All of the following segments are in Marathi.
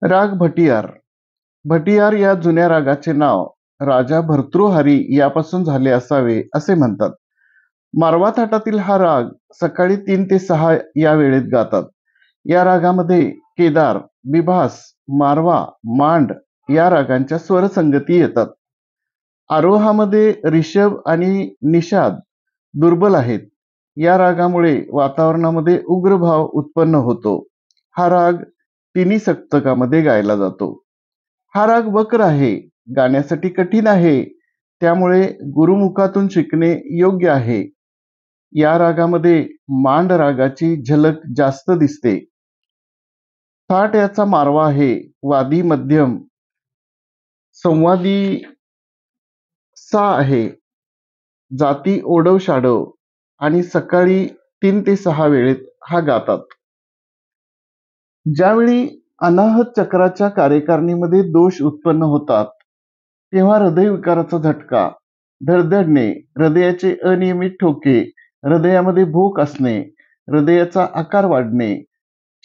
राग भटियार. भटियार या जुन्या रागाचे नाव राजा भर्तृहरी यापासून झाले असावे असे म्हणतात. मारवा थाटातील हा राग सकाळी 3 ते 6 या वेळेत गातात. या रागामध्ये केदार, बिभास, मारवा, मांड या रागांच्या स्वरसंगती येतात. आरोहामध्ये रिषभ आणि निषाद दुर्बल आहेत. या रागामुळे वातावरणामध्ये उग्र भाव उत्पन्न होतो. हा राग तिन्ही सप्तकामध्ये गायला जातो. हा राग वक्र आहे, गाण्यासाठी कठीण आहे, त्यामुळे गुरुमुखातून शिकणे योग्य आहे. या रागामध्ये मांड रागाची झलक जास्त दिसते. थाट याचा मारवा आहे, वादी मध्यम संवादी सा आहे, जाती ओढव शाडव आणि सकाळी 3 ते 6 वेळेत हा गातात. ज्यावेळी अनाहत चक्राच्या कार्यकारिणीमध्ये दोष उत्पन्न होतात, तेव्हा हृदयविकाराचा झटका, धडधडणे, हृदयाचे अनियमित ठोके, हृदयामध्ये भूक असणे, हृदयाचा आकार वाढणे,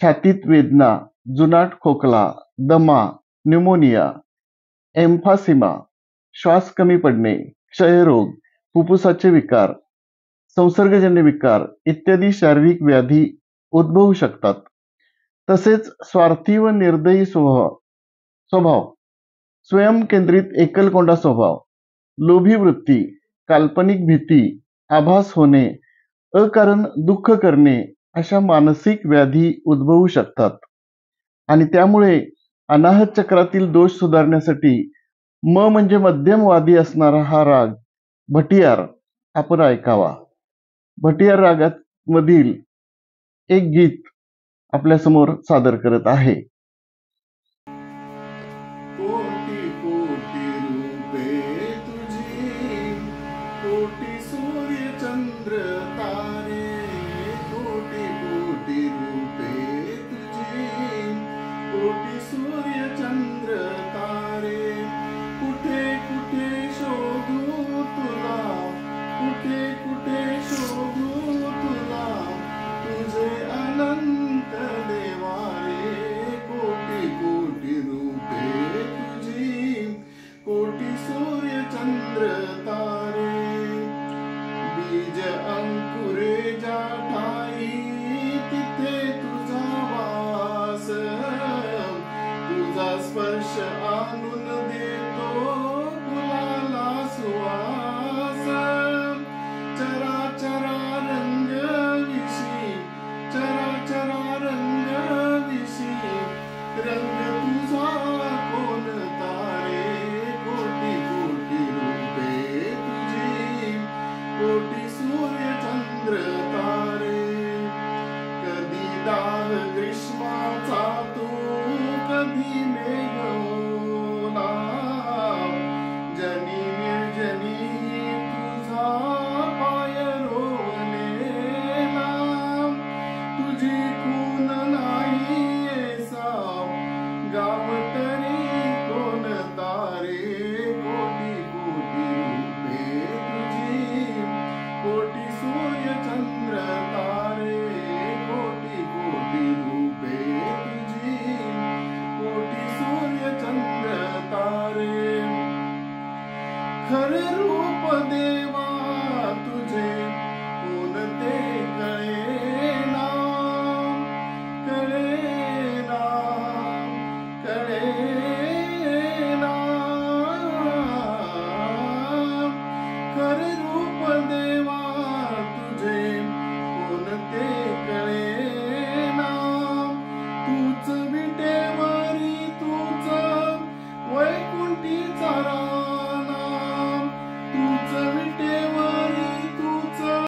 छातीत वेदना, जुनाट खोकला, दमा, न्यूमोनिया, एम्फासिमा, श्वास कमी पडणे, क्षयरोग, फुफ्फुसाचे विकार, संसर्गजन्य विकार इत्यादी शारीरिक व्याधी उद्भवू शकतात. तसेच स्वार्थी व निर्दयी स्वभाव, स्वयंकेंद्रित एकलकोंडा स्वभाव, लोभी वृत्ती, काल्पनिक भीती, आभास होणे, अकारण दुःख करणे अशा मानसिक व्याधी उद्भवू शकतात. आणि त्यामुळे अनाहत चक्रातील दोष सुधारण्यासाठी म्हणजे मध्यमवादी असणारा हा राग भटियार आपण ऐकावा. भटियार रागात मधील एक गीत आपल्यासमोर सादर करत आहे.